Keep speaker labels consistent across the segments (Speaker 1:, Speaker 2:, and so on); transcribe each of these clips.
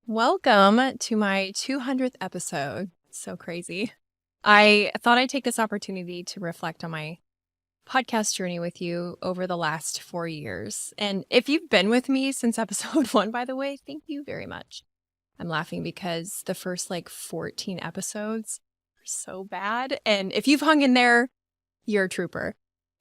Speaker 1: Welcome to my 200th episode. So crazy. I thought I'd take this opportunity to reflect on my podcast journey with you over the last 4 years. And if you've been with me since episode one, by the way, thank you very much. I'm laughing because the first 14 episodes are so bad. And if you've hung in there, you're a trooper.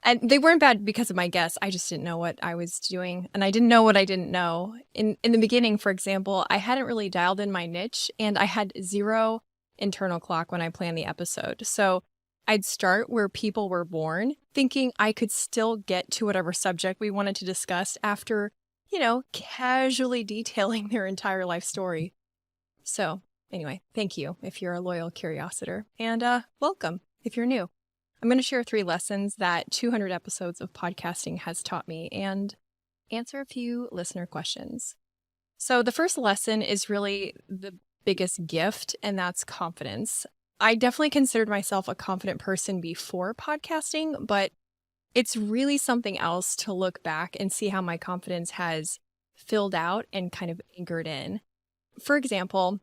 Speaker 1: And they weren't bad because of my guests. I just didn't know what I was doing. And I didn't know what I didn't know. In the beginning, for example, I hadn't really dialed in my niche and I had zero internal clock when I planned the episode. So I'd start where people were born, thinking I could still get to whatever subject we wanted to discuss after, casually detailing their entire life story. So anyway, thank you if you're a loyal curiositor. And welcome if you're new. I'm going to share 3 lessons that 200 episodes of podcasting has taught me and answer a few listener questions. So the first lesson is really the biggest gift, and that's confidence. I definitely considered myself a confident person before podcasting, but it's really something else to look back and see how my confidence has filled out and kind of anchored in. For example,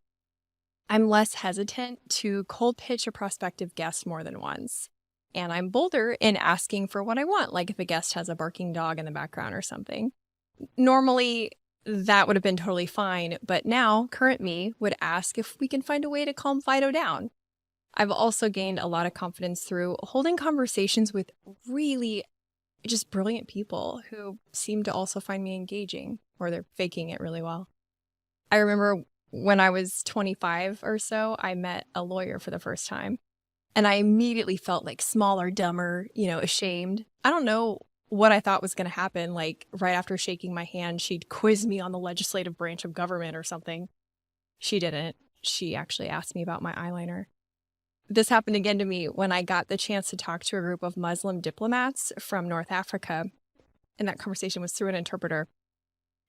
Speaker 1: I'm less hesitant to cold pitch a prospective guest more than once. And I'm bolder in asking for what I want, like if a guest has a barking dog in the background or something. Normally, that would have been totally fine, but now, current me would ask if we can find a way to calm Fido down. I've also gained a lot of confidence through holding conversations with really just brilliant people who seem to also find me engaging, or they're faking it really well. I remember when I was 25 or so, I met a lawyer for the first time. And I immediately felt smaller, dumber, ashamed. I don't know what I thought was going to happen. Right after shaking my hand, she'd quiz me on the legislative branch of government or something. She didn't. She actually asked me about my eyeliner. This happened again to me when I got the chance to talk to a group of Muslim diplomats from North Africa. And that conversation was through an interpreter.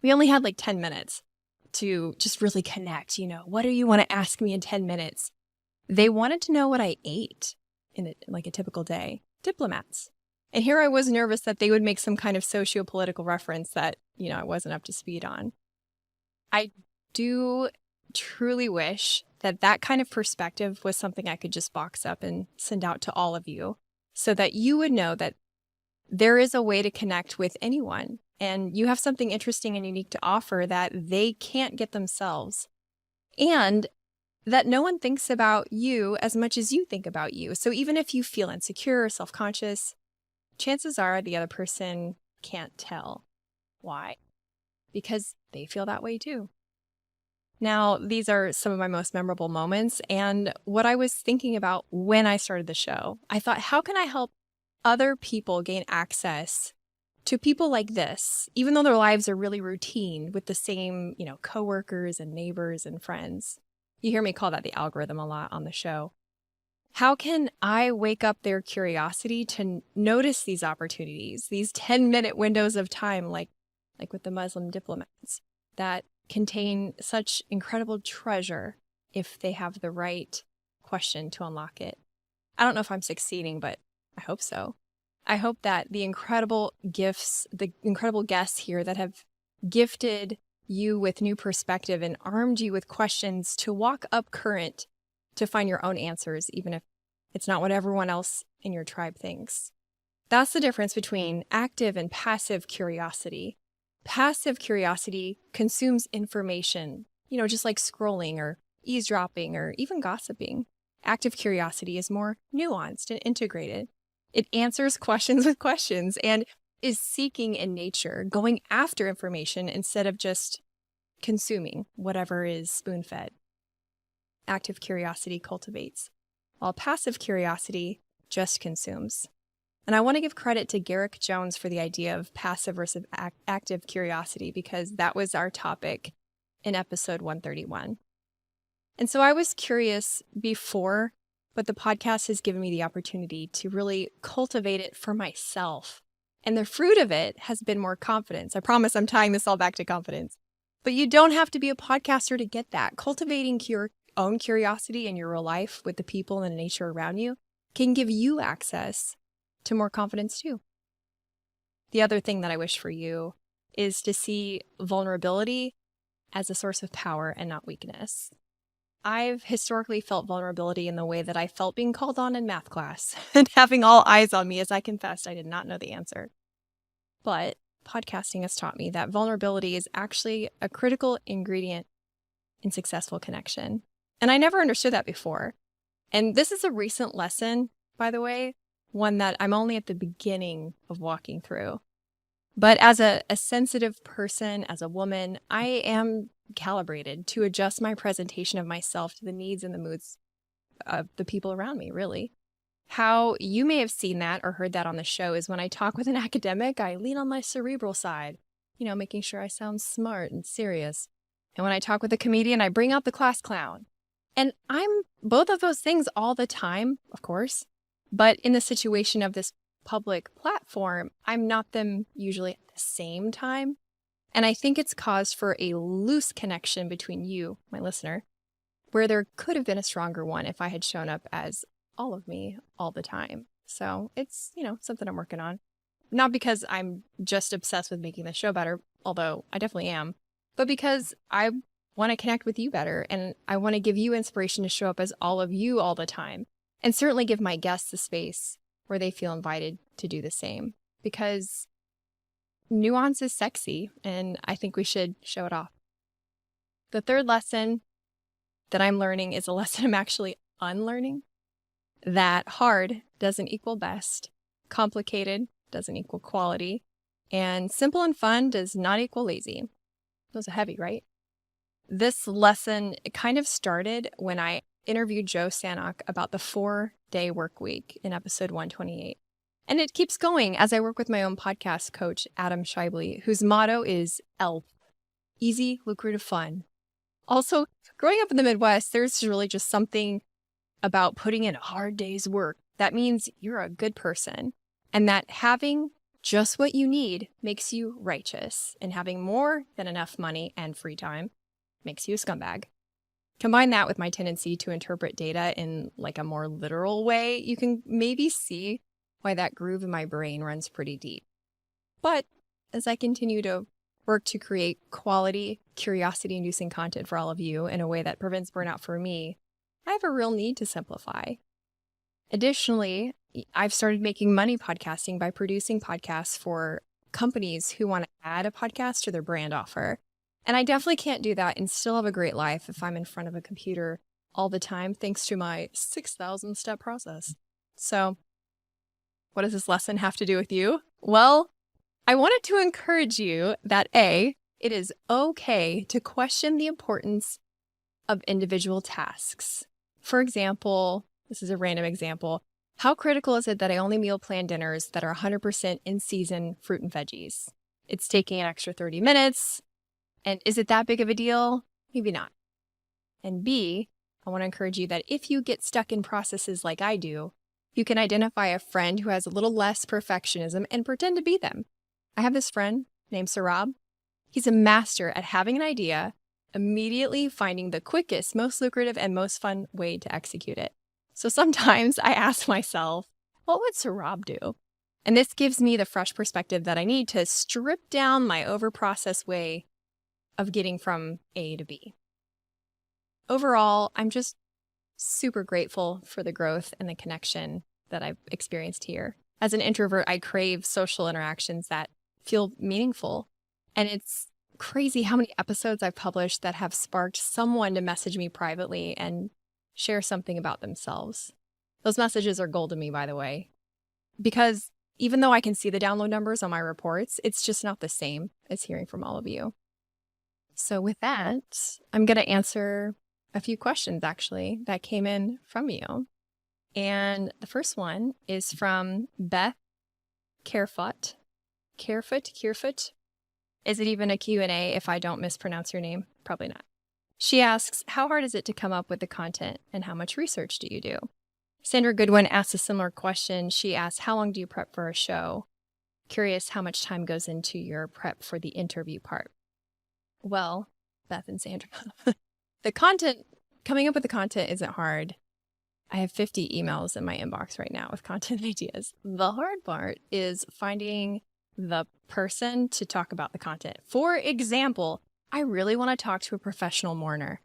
Speaker 1: We only had 10 minutes to just really connect. What do you want to ask me in 10 minutes? They wanted to know what I ate in a typical day. Diplomats. And here I was nervous that they would make some kind of socio-political reference that, I wasn't up to speed on. I do truly wish that that kind of perspective was something I could just box up and send out to all of you so that you would know that there is a way to connect with anyone and you have something interesting and unique to offer that they can't get themselves. And that no one thinks about you as much as you think about you. So even if you feel insecure or self-conscious, chances are the other person can't tell. Why? Because they feel that way too. Now, these are some of my most memorable moments and what I was thinking about when I started the show. I thought, how can I help other people gain access to people like this, even though their lives are really routine with the same, coworkers and neighbors and friends? You hear me call that the algorithm a lot on the show. How can I wake up their curiosity to notice these opportunities, these 10-minute windows of time, like with the Muslim diplomats, that contain such incredible treasure if they have the right question to unlock it? I don't know if I'm succeeding, but I hope so. I hope that the incredible gifts, the incredible guests here that have gifted you with new perspective and armed you with questions to walk up current to find your own answers, even if it's not what everyone else in your tribe thinks. That's the difference between active and passive curiosity. Passive curiosity consumes information, just like scrolling or eavesdropping or even gossiping. Active curiosity is more nuanced and integrated. It answers questions with questions and is seeking in nature, going after information instead of just consuming whatever is spoon-fed. Active curiosity cultivates, while passive curiosity just consumes. And I want to give credit to Garrick Jones for the idea of passive versus active curiosity because that was our topic in episode 131. And so I was curious before, but the podcast has given me the opportunity to really cultivate it for myself. And the fruit of it has been more confidence. I promise I'm tying this all back to confidence. But you don't have to be a podcaster to get that. Cultivating your own curiosity in your real life with the people and the nature around you can give you access to more confidence too. The other thing that I wish for you is to see vulnerability as a source of power and not weakness. I've historically felt vulnerability in the way that I felt being called on in math class and having all eyes on me as I confessed I did not know the answer. But podcasting has taught me that vulnerability is actually a critical ingredient in successful connection. And I never understood that before. And this is a recent lesson, by the way, one that I'm only at the beginning of walking through. But as a sensitive person, as a woman, I am calibrated to adjust my presentation of myself to the needs and the moods of the people around me, really. How you may have seen that or heard that on the show is when I talk with an academic, I lean on my cerebral side, making sure I sound smart and serious. And when I talk with a comedian, I bring out the class clown. And I'm both of those things all the time, of course. But in the situation of this public platform, I'm not them usually at the same time. And I think it's cause for a loose connection between you, my listener, where there could have been a stronger one if I had shown up as all of me all the time. So it's, something I'm working on. Not because I'm just obsessed with making the show better, although I definitely am, but because I want to connect with you better and I want to give you inspiration to show up as all of you all the time, and certainly give my guests the space where they feel invited to do the same, because nuance is sexy and I think we should show it off. The third lesson that I'm learning is a lesson I'm actually unlearning, that hard doesn't equal best, complicated doesn't equal quality, and simple and fun does not equal lazy. Those are heavy, right? This lesson kind of started when I interviewed Joe Sanok about the 4-day work week in episode 128. And it keeps going as I work with my own podcast coach, Adam Shively, whose motto is ELF, easy, lucrative, fun. Also, growing up in the Midwest, there's really just something about putting in a hard day's work. That means you're a good person, and that having just what you need makes you righteous, and having more than enough money and free time makes you a scumbag. Combine that with my tendency to interpret data in like a more literal way, you can maybe see why that groove in my brain runs pretty deep. But as I continue to work to create quality, curiosity-inducing content for all of you in a way that prevents burnout for me, I have a real need to simplify. Additionally, I've started making money podcasting by producing podcasts for companies who want to add a podcast to their brand offer. And I definitely can't do that and still have a great life if I'm in front of a computer all the time, thanks to my 6,000 step process. So what does this lesson have to do with you? Well, I wanted to encourage you that A, it is okay to question the importance of individual tasks. For example, this is a random example. How critical is it that I only meal plan dinners that are 100% in season fruit and veggies? It's taking an extra 30 minutes. And is it that big of a deal? Maybe not. And B, I want to encourage you that if you get stuck in processes like I do, you can identify a friend who has a little less perfectionism and pretend to be them. I have this friend named Sarab. He's a master at having an idea, immediately finding the quickest, most lucrative, and most fun way to execute it. So sometimes I ask myself, what would Sarab do? And this gives me the fresh perspective that I need to strip down my over-processed way of getting from A to B. Overall, I'm just super grateful for the growth and the connection that I've experienced here. As an introvert, I crave social interactions that feel meaningful. And it's crazy how many episodes I've published that have sparked someone to message me privately and share something about themselves. Those messages are gold to me, by the way, because even though I can see the download numbers on my reports, it's just not the same as hearing from all of you. So with that, I'm going to answer a few questions actually that came in from you. And the first one is from Beth Carefoot. Carefoot. Is it even a Q&A if I don't mispronounce your name? Probably not. She asks, how hard is it to come up with the content and how much research do you do? Sandra Goodwin asks a similar question. She asks, how long do you prep for a show? Curious how much time goes into your prep for the interview part. Well, Beth and Sandra, coming up with the content isn't hard. I have 50 emails in my inbox right now with content ideas. The hard part is finding the person to talk about the content. For example, I really want to talk to a professional mourner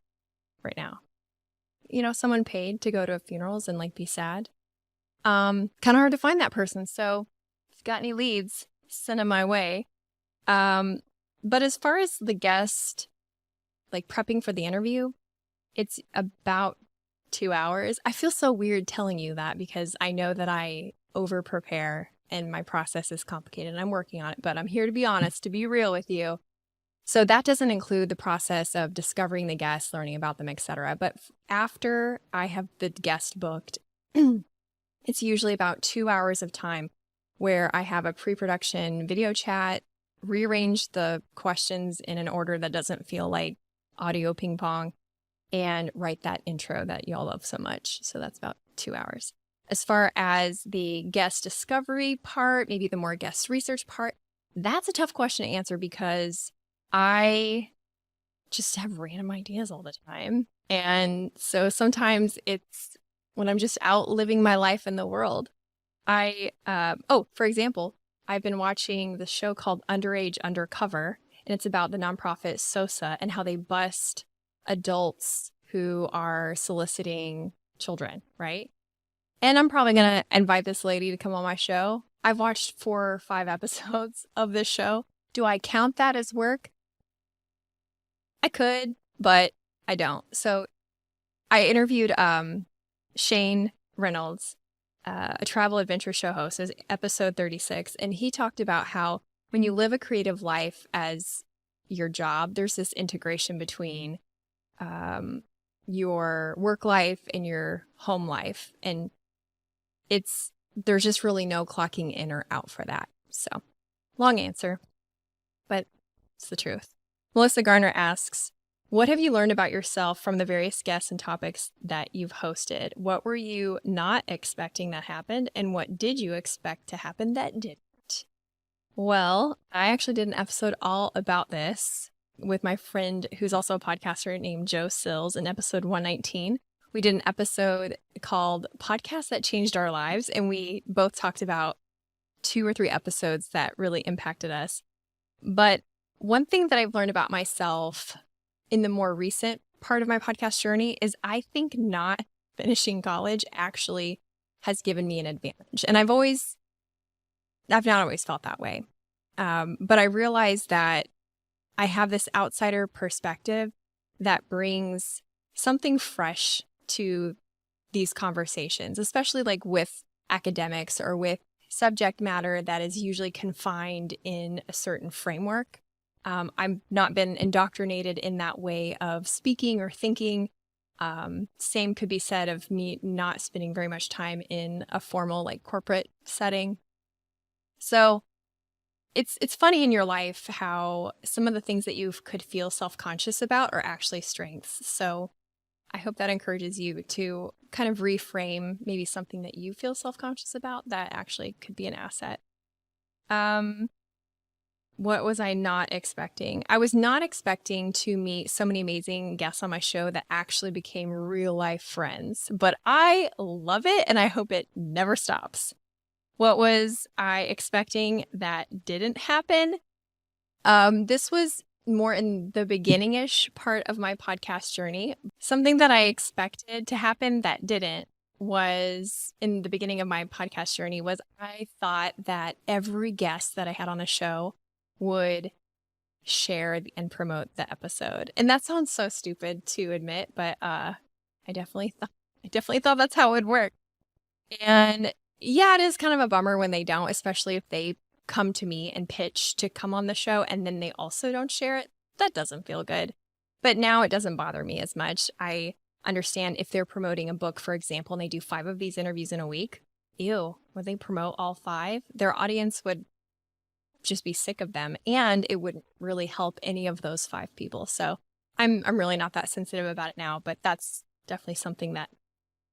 Speaker 1: right now. Someone paid to go to funerals and like be sad. Kind of hard to find that person. So if you've got any leads, send them my way. But as far as the guest, like prepping for the interview, it's about 2 hours. I feel so weird telling you that because I know that I over prepare and my process is complicated and I'm working on it, but I'm here to be honest, to be real with you. So that doesn't include the process of discovering the guest, learning about them, etc. But after I have the guest booked, it's usually about 2 hours of time where I have a pre-production video chat, rearrange the questions in an order that doesn't feel like audio ping pong, and write that intro that y'all love so much. So that's about 2 hours. As far as the guest discovery part, maybe the more guest research part, that's a tough question to answer because I just have random ideas all the time. And so sometimes it's when I'm just out living my life in the world. For example, I've been watching the show called Underage Undercover, and it's about the nonprofit SOSA and how they bust adults who are soliciting children, right? And I'm probably going to invite this lady to come on my show. I've watched 4 or 5 episodes of this show. Do I count that as work? I could, but I don't. So I interviewed Shane Reynolds, a travel adventure show host, is episode 36. And he talked about how when you live a creative life as your job, there's this integration between your work life and your home life. And there's just really no clocking in or out for that. So long answer, but it's the truth. Melissa Garner asks, what have you learned about yourself from the various guests and topics that you've hosted? What were you not expecting that happened? And what did you expect to happen that didn't? Well, I actually did an episode all about this with my friend who's also a podcaster named Joe Sills in episode 119. We did an episode called Podcasts That Changed Our Lives, and we both talked about 2 or 3 episodes that really impacted us. But one thing that I've learned about myself in the more recent part of my podcast journey is I think not finishing college actually has given me an advantage. And I've not always felt that way. But I realized that I have this outsider perspective that brings something fresh to these conversations, especially like with academics or with subject matter that is usually confined in a certain framework. I've not been indoctrinated in that way of speaking or thinking. Same could be said of me not spending very much time in a formal like corporate setting. So it's funny in your life how some of the things that you could feel self-conscious about are actually strengths. So I hope that encourages you to kind of reframe maybe something that you feel self-conscious about that actually could be an asset. What was I not expecting? I was not expecting to meet so many amazing guests on my show that actually became real life friends, but I love it and I hope it never stops. What was I expecting that didn't happen? This was more in the beginning-ish part of my podcast journey. Something that I expected to happen that didn't was in the beginning of my podcast journey was I thought that every guest that I had on a show would share and promote the episode. And that sounds so stupid to admit, but I definitely thought that's how it would work. And yeah, it is kind of a bummer when they don't, especially if they come to me and pitch to come on the show and then they also don't share it. That doesn't feel good. But now it doesn't bother me as much. I understand if they're promoting a book, for example, and they do 5 of these interviews in a week. Ew, would they promote all 5? Their audience would just be sick of them, and it wouldn't really help any of those 5 people. So I'm really not that sensitive about it now, but that's definitely something that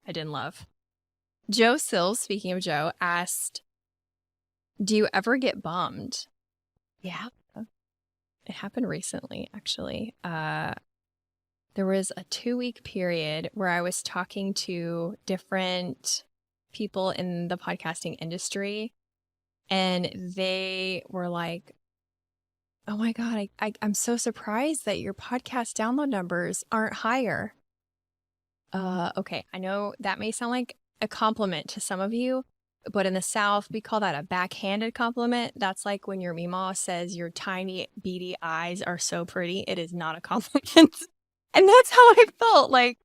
Speaker 1: I didn't love. Joe Sills, speaking of Joe, asked, do you ever get bummed? Yeah, it happened recently, actually. There was a 2-week period where I was talking to different people in the podcasting industry, and they were like, Oh my God, I'm so surprised that your podcast download numbers aren't higher. Okay, I know that may sound like a compliment to some of you, but in the South, we call that a backhanded compliment. That's like when your Meemaw says your tiny, beady eyes are so pretty. It is not a compliment. And that's how I felt like.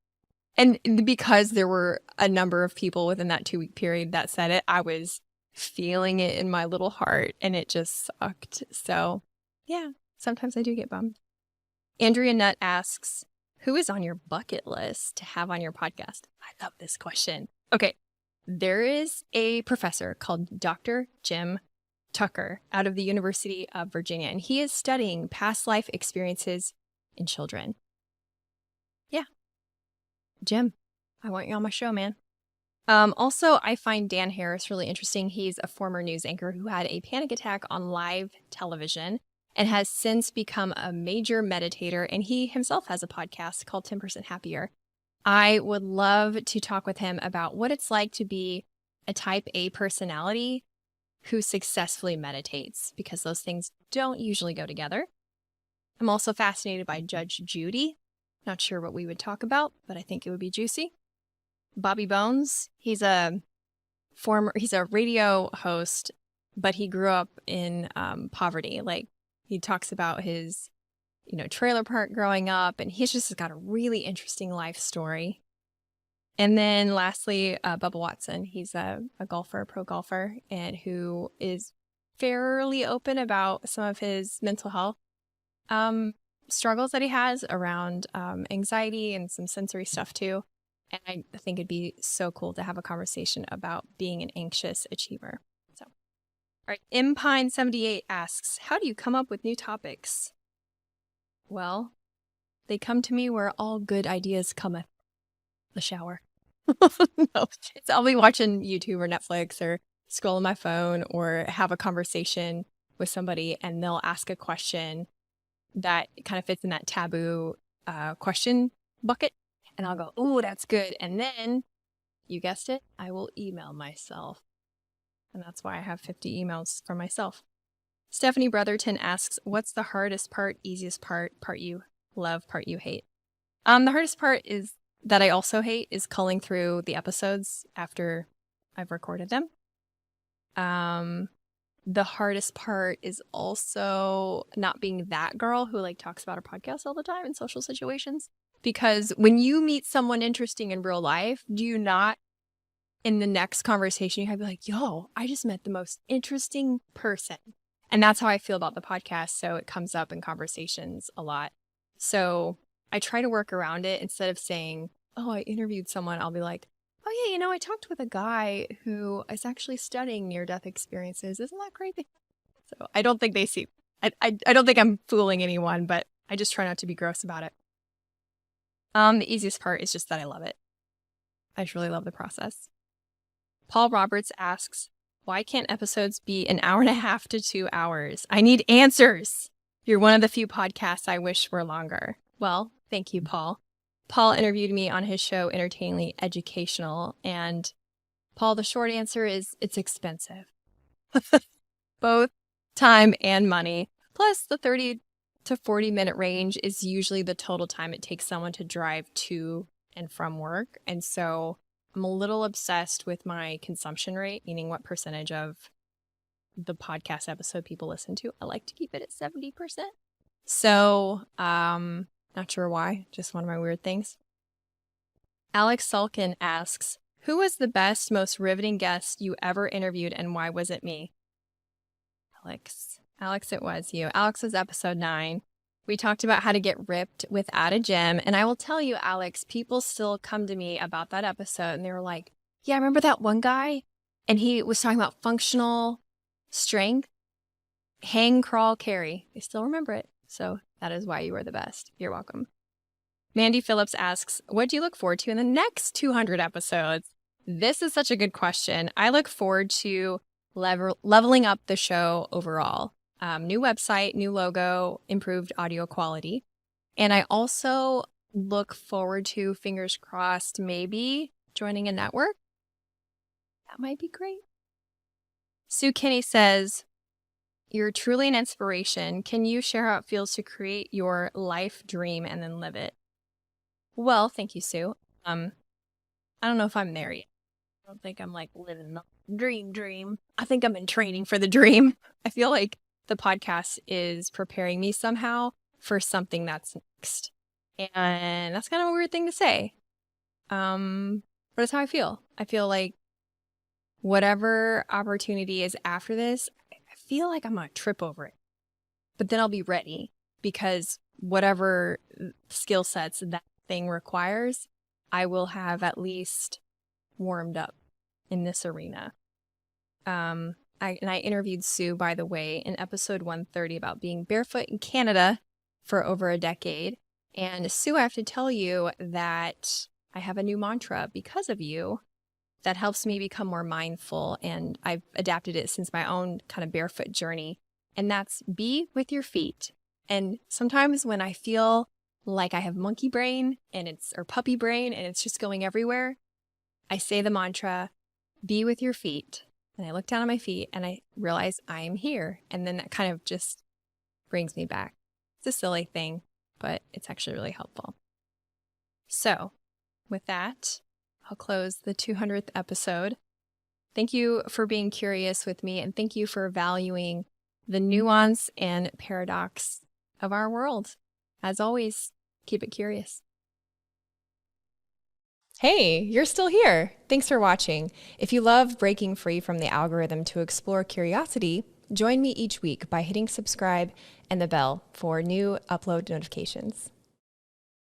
Speaker 1: And because there were a number of people within that 2-week period that said it, I was feeling it in my little heart and it just sucked. So, yeah, sometimes I do get bummed. Andrea Nutt asks, who is on your bucket list to have on your podcast? I love this question. Okay, there is a professor called Dr. Jim Tucker out of the University of Virginia, and he is studying past life experiences in children. Yeah, Jim, I want you on my show, man. Also, I find Dan Harris really interesting. He's a former news anchor who had a panic attack on live television and has since become a major meditator. And he himself has a podcast called 10% Happier. I would love to talk with him about what it's like to be a type A personality who successfully meditates, because those things don't usually go together. I'm also fascinated by Judge Judy. Not sure what we would talk about, but I think it would be juicy. Bobby Bones, he's a radio host, but he grew up in poverty. Like, he talks about his, trailer park growing up, and he's just got a really interesting life story. And then lastly, Bubba Watson. He's a golfer, a pro golfer, and who is fairly open about some of his mental health struggles that he has around anxiety and some sensory stuff too. And I think it'd be so cool to have a conversation about being an anxious achiever. So, all right. Impine78 asks, how do you come up with new topics? Well, they come to me where all good ideas cometh. The shower. No, I'll be watching YouTube or Netflix or scrolling my phone or have a conversation with somebody, and they'll ask a question that kind of fits in that taboo question bucket. And I'll go, ooh, that's good. And then, you guessed it, I will email myself. And that's why I have 50 emails from myself. Stephanie Brotherton asks, what's the hardest part, easiest part you love, part you hate? The hardest part is that I also hate is culling through the episodes after I've recorded them. The hardest part is also not being that girl who talks about her podcast all the time in social situations. Because when you meet someone interesting in real life, do you not, in the next conversation, you have to be like, yo, I just met the most interesting person. And that's how I feel about the podcast. So it comes up in conversations a lot. So I try to work around it. Instead of saying, oh, I interviewed someone, I'll be like, oh yeah, I talked with a guy who is actually studying near-death experiences. Isn't that crazy? So I don't think they see, I don't think I'm fooling anyone, but I just try not to be gross about it. The easiest part is just that I love it. I just really love the process. Paul Roberts asks, why can't episodes be an hour and a half to 2 hours? I need answers. You're one of the few podcasts I wish were longer. Well, thank you, Paul. Paul interviewed me on his show, Entertainingly Educational. And Paul, the short answer is it's expensive. Both time and money. Plus, the 30 to 40-minute range is usually the total time it takes someone to drive to and from work. And so I'm a little obsessed with my consumption rate, meaning what percentage of the podcast episode people listen to. I like to keep it at 70%. So, not sure why, just one of my weird things. Alex Sulkin asks, who was the best, most riveting guest you ever interviewed, and why was it me? Alex, it was you. Alex was episode 9. We talked about how to get ripped without a gym. And I will tell you, Alex, people still come to me about that episode and they were like, yeah, I remember that one guy. And he was talking about functional strength, hang, crawl, carry. I still remember it. So that is why you were the best. You're welcome. Mandy Phillips asks, what do you look forward to in the next 200 episodes? This is such a good question. I look forward to leveling up the show overall. New website, new logo, improved audio quality. And I also look forward to, fingers crossed, maybe joining a network. That might be great. Sue Kinney says, You're truly an inspiration. Can you share how it feels to create your life dream and then live it? Well, thank you, Sue. I don't know if I'm there yet. I don't think I'm like living the dream. I think I'm in training for the dream. I feel like the podcast is preparing me somehow for something that's next. And that's kind of a weird thing to say. But it's how I feel. I feel like whatever opportunity is after this, I feel like I'm going to trip over it. But then I'll be ready because whatever skill sets that thing requires, I will have at least warmed up in this arena. I interviewed Sue, by the way, in episode 130 about being barefoot in Canada for over a decade. And Sue, I have to tell you that I have a new mantra because of you that helps me become more mindful. And I've adapted it since my own kind of barefoot journey. And that's be with your feet. And sometimes when I feel like I have monkey brain or puppy brain and it's just going everywhere, I say the mantra, be with your feet. And I look down at my feet and I realize I am here. And then that kind of just brings me back. It's a silly thing, but it's actually really helpful. So with that, I'll close the 200th episode. Thank you for being curious with me, and thank you for valuing the nuance and paradox of our world. As always, keep it curious. Hey, you're still here. Thanks for watching. If you love breaking free from the algorithm to explore curiosity, join me each week by hitting subscribe and the bell for new upload notifications.